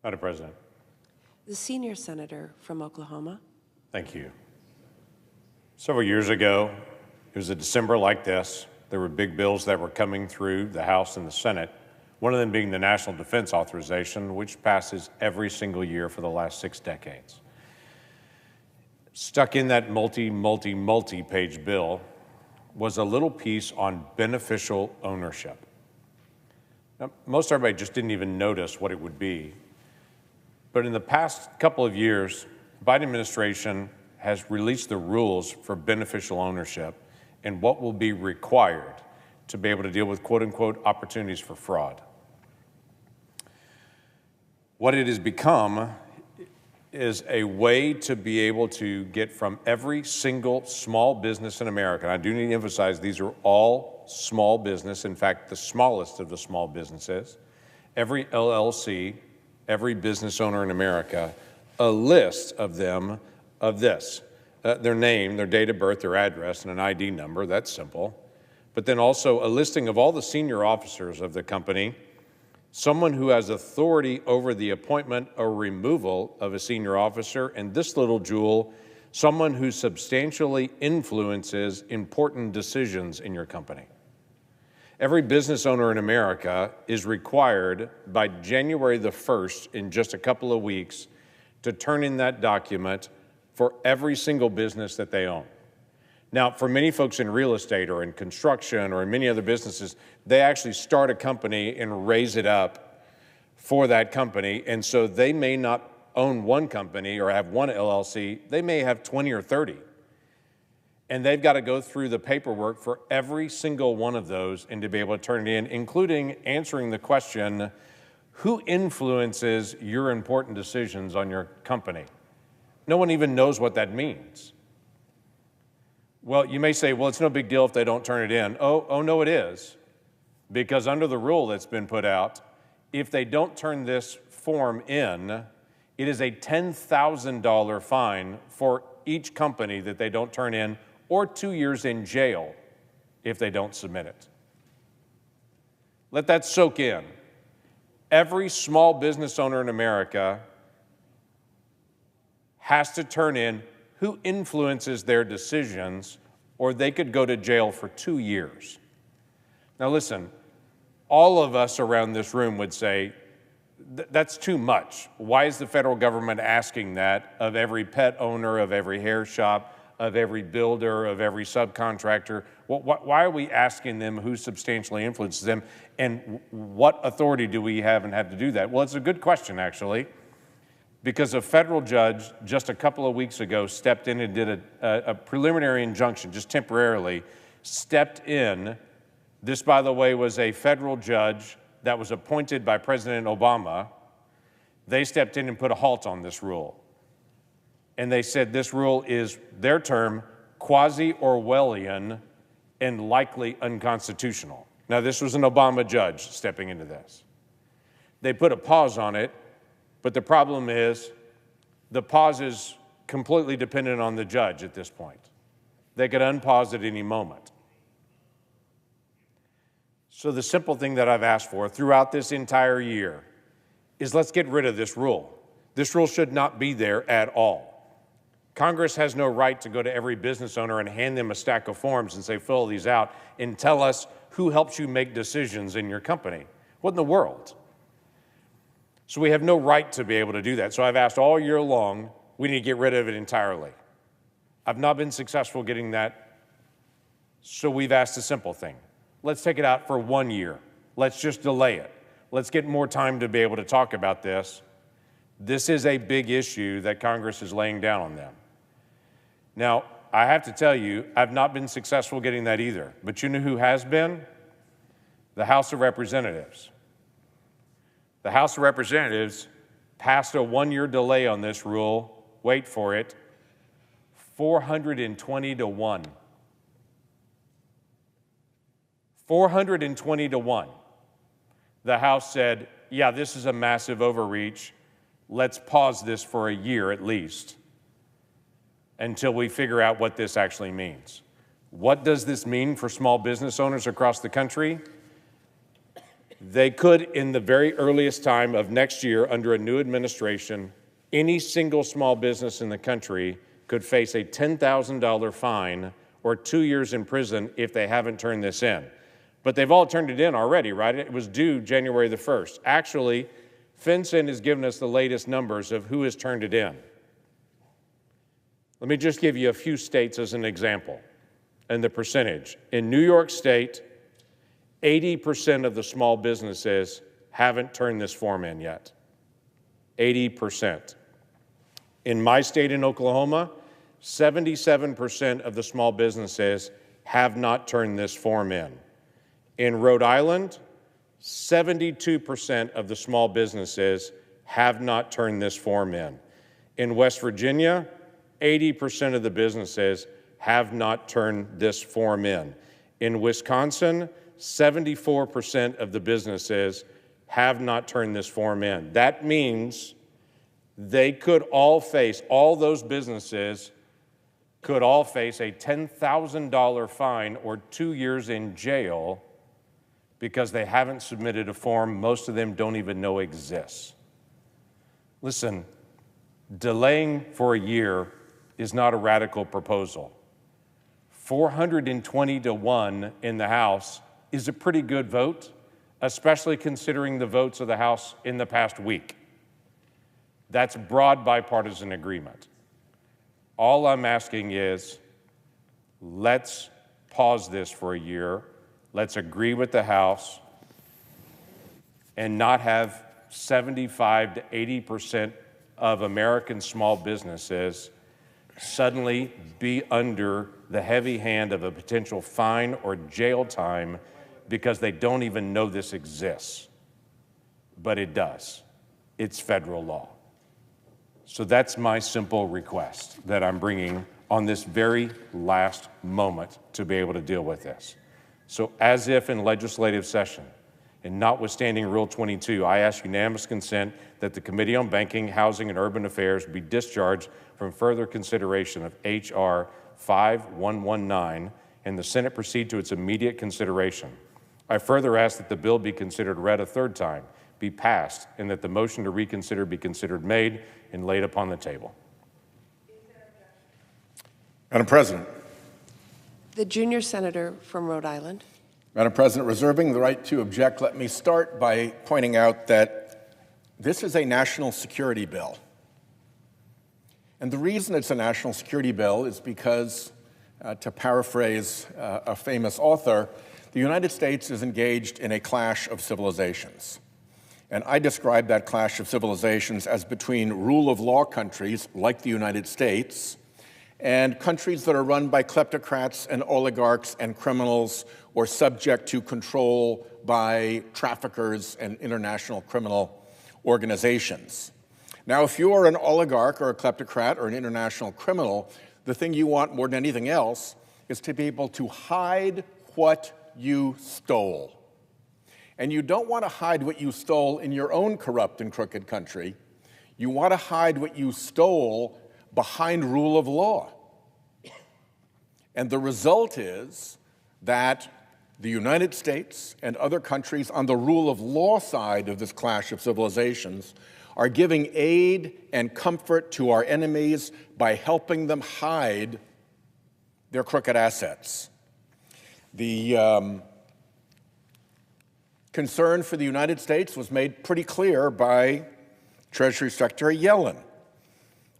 Madam President. The senior senator from Oklahoma. Thank you. Several years ago, it was a December like this. There were big bills that were coming through the House and the Senate, one of them being the National Defense Authorization, which passes every single year for the last 6 decades. Stuck in that multi-page bill was a little piece on beneficial ownership. Now, most everybody just didn't even notice what it would be. But in the past couple of years, the Biden administration has released the rules for beneficial ownership and what will be required to be able to deal with quote-unquote opportunities for fraud. What it has become is a way to be able to get from every single small business in America, and I do need to emphasize these are all small business, in fact, the smallest of the small businesses, every LLC, every business owner in America, a list of them of this, their name, their date of birth, their address, and an ID number, that's simple, but then also a listing of all the senior officers of the company, someone who has authority over the appointment or removal of a senior officer, and this little jewel, someone who substantially influences important decisions in your company. Every business owner in America is required by January the 1st, in just a couple of weeks, to turn in that document for every single business that they own. Now, for many folks in real estate or in construction or in many other businesses, they actually start a company and raise it up for that company. And so they may not own one company or have one LLC, they may have 20 or 30. And they've got to go through the paperwork for every single one of those and to be able to turn it in, including answering the question, who influences your important decisions on your company? No one even knows what that means. Well, you may say, well, it's no big deal if they don't turn it in. Oh, no, it is. Because under the rule that's been put out, if they don't turn this form in, it is a $10,000 fine for each company that they don't turn in, or 2 years in jail if they don't submit it. Let that soak in. Every small business owner in America has to turn in who influences their decisions, or they could go to jail for 2 years. Now listen, all of us around this room would say, that's too much. Why is the federal government asking that of every pet owner, of every hair shop, of every builder, of every subcontractor? Why are we asking them who substantially influences them, and what authority do we have and have to do that? Well, it's a good question, actually, because a federal judge just a couple of weeks ago stepped in and did a preliminary injunction, just temporarily, stepped in. This, by the way, was a federal judge that was appointed by President Obama. They stepped in and put a halt on this rule. And they said this rule is, their term, quasi-Orwellian and likely unconstitutional. Now, this was an Obama judge stepping into this. They put a pause on it, but the problem is the pause is completely dependent on the judge at this point. They could unpause at any moment. So the simple thing that I've asked for throughout this entire year is let's get rid of this rule. This rule should not be there at all. Congress has no right to go to every business owner and hand them a stack of forms and say, fill these out and tell us who helps you make decisions in your company. What in the world? So we have no right to be able to do that. So I've asked all year long, we need to get rid of it entirely. I've not been successful getting that, so we've asked a simple thing. Let's take it out for 1 year. Let's just delay it. Let's get more time to be able to talk about this. This is a big issue that Congress is laying down on them. Now, I have to tell you, I've not been successful getting that either. But you know who has been? The House of Representatives. The House of Representatives passed a 1-year delay on this rule. Wait for it. 420 to 1. 420 to 1. The House said, yeah, this is a massive overreach. Let's pause this for a year at least until we figure out what this actually means. What does this mean for small business owners across the country? They could, in the very earliest time of next year, under a new administration, any single small business in the country could face a $10,000 fine or 2 years in prison if they haven't turned this in. But they've all turned it in already, right? It was due January the 1st. Actually, FinCEN has given us the latest numbers of who has turned it in. Let me just give you a few states as an example and the percentage. In New York State, 80% of the small businesses haven't turned this form in yet. 80%. In my state in Oklahoma, 77% of the small businesses have not turned this form in. In Rhode Island, 72% of the small businesses have not turned this form in. In West Virginia, 80% of the businesses have not turned this form in. In Wisconsin, 74% of the businesses have not turned this form in. That means they could all face, all those businesses could all face a $10,000 fine or 2 years in jail because they haven't submitted a form most of them don't even know exists. Listen, delaying for a year is not a radical proposal. 420 to 1 in the House is a pretty good vote, especially considering the votes of the House in the past week. That's broad bipartisan agreement. All I'm asking is, let's pause this for a year. Let's agree with the House and not have 75 to 80% of American small businesses suddenly be under the heavy hand of a potential fine or jail time because they don't even know this exists. But it does. It's federal law. So that's my simple request that I'm bringing on this very last moment to be able to deal with this. So as if in legislative session, and notwithstanding Rule 22, I ask unanimous consent that the Committee on Banking, Housing, and Urban Affairs be discharged from further consideration of H.R. 5119 and the Senate proceed to its immediate consideration. I further ask that the bill be considered read a third time, be passed, and that the motion to reconsider be considered made and laid upon the table. Madam President. The junior senator from Rhode Island. Madam President, reserving the right to object, let me start by pointing out that this is a national security bill. And the reason it's a national security bill is because, to paraphrase a famous author, the United States is engaged in a clash of civilizations. And I describe that clash of civilizations as between rule of law countries like the United States and countries that are run by kleptocrats and oligarchs and criminals or subject to control by traffickers and international criminal organizations. Now, if you are an oligarch or a kleptocrat or an international criminal, the thing you want more than anything else is to be able to hide what you stole. And you don't want to hide what you stole in your own corrupt and crooked country. You want to hide what you stole behind rule of law. And the result is that the United States and other countries on the rule of law side of this clash of civilizations are giving aid and comfort to our enemies by helping them hide their crooked assets. The concern for the United States was made pretty clear by Treasury Secretary Yellen,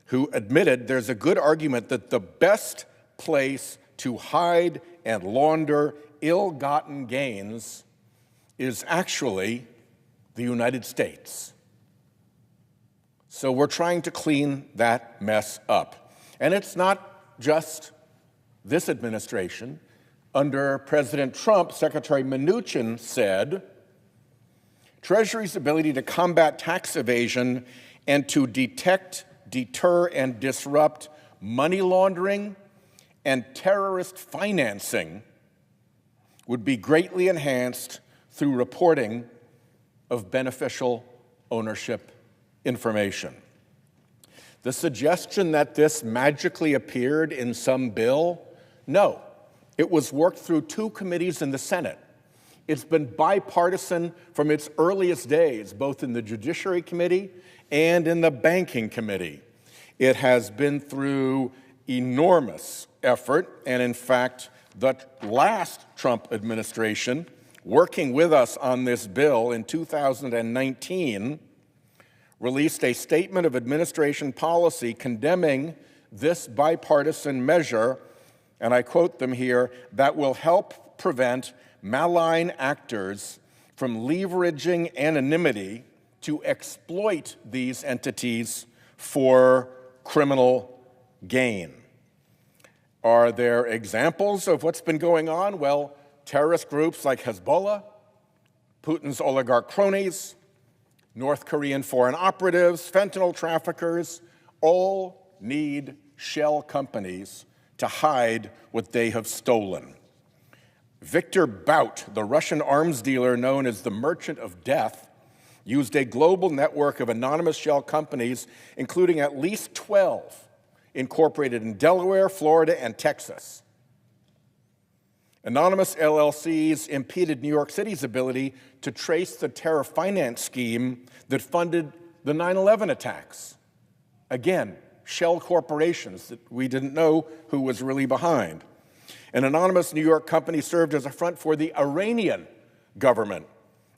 who admitted there's a good argument that the best place to hide and launder ill-gotten gains is actually the United States. So we're trying to clean that mess up. And it's not just this administration. Under President Trump, Secretary Mnuchin said, Treasury's ability to combat tax evasion and to detect, deter, and disrupt money laundering and terrorist financing would be greatly enhanced through reporting of beneficial ownership information. The suggestion that this magically appeared in some bill, no. It was worked through two committees in the Senate. It's been bipartisan from its earliest days, both in the Judiciary Committee and in the Banking Committee. It has been through enormous effort, and in fact, the last Trump administration, working with us on this bill in 2019, released a statement of administration policy condemning this bipartisan measure, and I quote them here, that will help prevent malign actors from leveraging anonymity to exploit these entities for criminal gain. Are there examples of what's been going on? Well, terrorist groups like Hezbollah, Putin's oligarch cronies, North Korean foreign operatives, fentanyl traffickers, all need shell companies to hide what they have stolen. Victor Bout, the Russian arms dealer known as the Merchant of Death, used a global network of anonymous shell companies, including at least 12 incorporated in Delaware, Florida, and Texas. Anonymous LLCs impeded New York City's ability to trace the terror finance scheme that funded the 9/11 attacks. Again, shell corporations that we didn't know who was really behind. An anonymous New York company served as a front for the Iranian government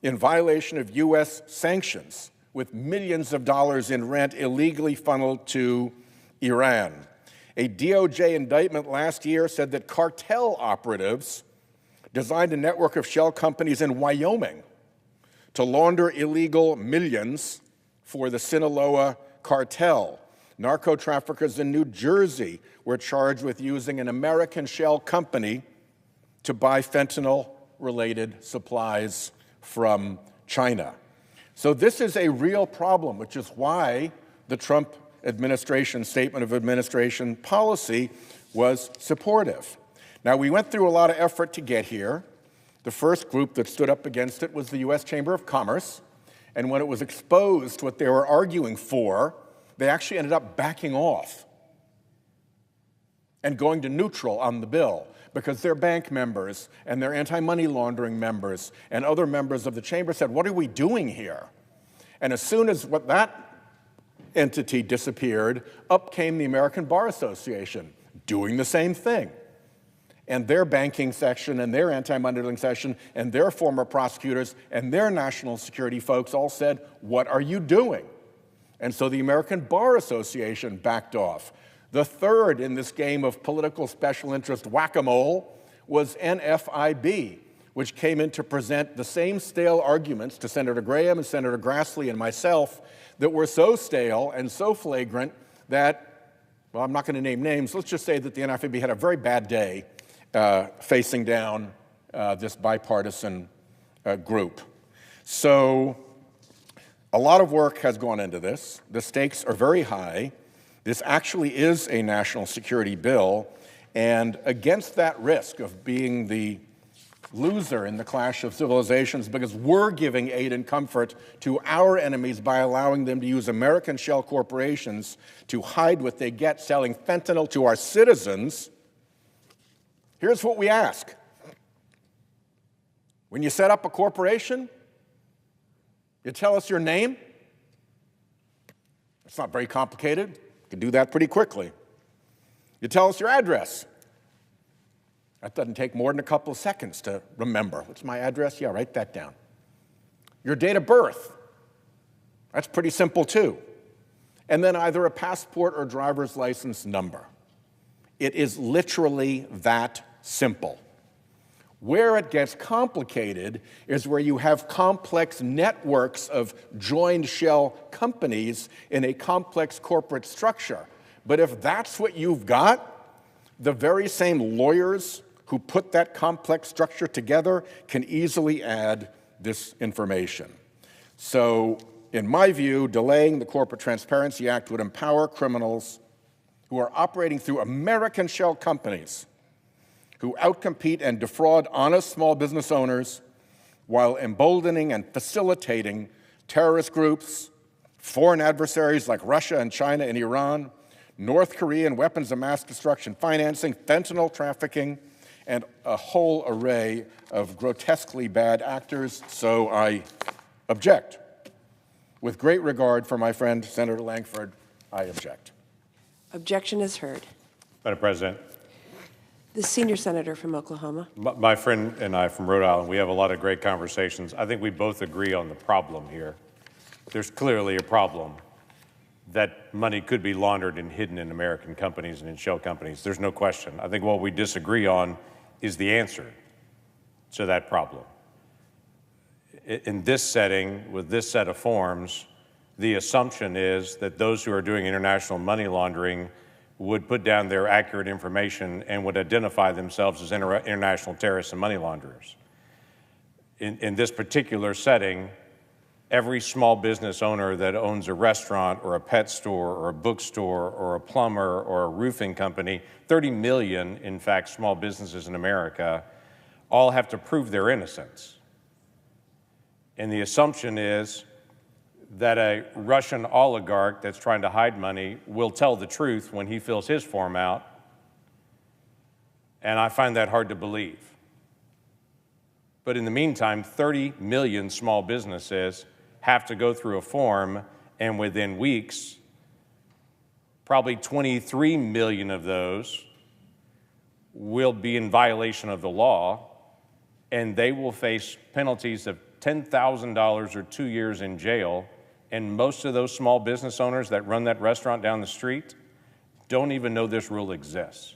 in violation of U.S. sanctions, with millions of dollars in rent illegally funneled to Iran. A DOJ indictment last year said that cartel operatives designed a network of shell companies in Wyoming to launder illegal millions for the Sinaloa cartel. Narco traffickers in New Jersey were charged with using an American shell company to buy fentanyl-related supplies from China. So this is a real problem, which is why the Trump administration statement of administration policy was supportive. Now, we went through a lot of effort to get here. The first group that stood up against it was the U.S. Chamber of Commerce, and when it was exposed what they were arguing for, they actually ended up backing off and going to neutral on the bill because their bank members and their anti-money laundering members and other members of the chamber said, what are we doing here? And as soon as that entity disappeared, up came the American Bar Association doing the same thing. And their banking section and their anti-money laundering section and their former prosecutors and their national security folks all said, what are you doing? And so the American Bar Association backed off. The third in this game of political special interest whack-a-mole was NFIB, which came in to present the same stale arguments to Senator Graham and Senator Grassley and myself that were so stale and so flagrant that, well, I'm not going to name names. Let's just say that the NFIB had a very bad day facing down this bipartisan group. So a lot of work has gone into this. The stakes are very high. This actually is a national security bill, and against that risk of being the loser in the clash of civilizations because we're giving aid and comfort to our enemies by allowing them to use American shell corporations to hide what they get selling fentanyl to our citizens, here's what we ask. When you set up a corporation, you tell us your name. It's not very complicated. You can do that pretty quickly. You tell us your address. That doesn't take more than a couple of seconds to remember. What's my address? Yeah, write that down. Your date of birth. That's pretty simple, too. And then either a passport or driver's license number. It is literally that simple. Where it gets complicated is where you have complex networks of joined shell companies in a complex corporate structure. But if that's what you've got, the very same lawyers who put that complex structure together can easily add this information. So, in my view, delaying the Corporate Transparency Act would empower criminals who are operating through American shell companies who outcompete and defraud honest small business owners while emboldening and facilitating terrorist groups, foreign adversaries like Russia and China and Iran, North Korean weapons of mass destruction financing, fentanyl trafficking, and a whole array of grotesquely bad actors, so I object. With great regard for my friend, Senator Lankford, I object. Objection is heard. Madam President, The senior senator from Oklahoma. my friend and I from Rhode Island, we have a lot of great conversations. I think we both agree on the problem here. There's clearly a problem that money could be laundered and hidden in American companies and in shell companies. There's no question. I think what we disagree on is the answer to that problem. In this setting, with this set of forms, the assumption is that those who are doing international money laundering would put down their accurate information and would identify themselves as international terrorists and money launderers. In this particular setting, every small business owner that owns a restaurant or a pet store or a bookstore or a plumber or a roofing company, 30 million, in fact, small businesses in America, all have to prove their innocence. And the assumption is that a Russian oligarch that's trying to hide money will tell the truth when he fills his form out, and I find that hard to believe. But in the meantime, 30 million small businesses have to go through a form, and within weeks, probably 23 million of those will be in violation of the law, and they will face penalties of $10,000 or 2 years in jail. And most of those small business owners that run that restaurant down the street don't even know this rule exists.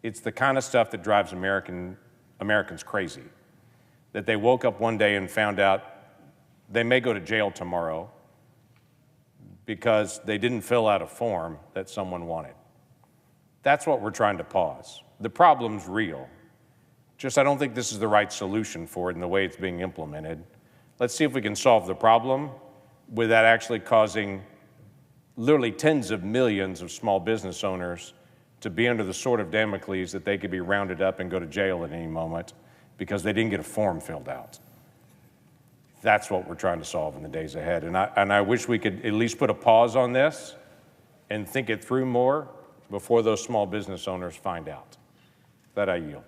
It's the kind of stuff that drives Americans crazy, that they woke up one day and found out they may go to jail tomorrow because they didn't fill out a form that someone wanted. That's what we're trying to pause. The problem's real. Just I don't think this is the right solution for it in the way it's being implemented. Let's see if we can solve the problem without actually causing literally tens of millions of small business owners to be under the sword of Damocles that they could be rounded up and go to jail at any moment because they didn't get a form filled out. That's what we're trying to solve in the days ahead. And I wish we could at least put a pause on this and think it through more before those small business owners find out. That I yield.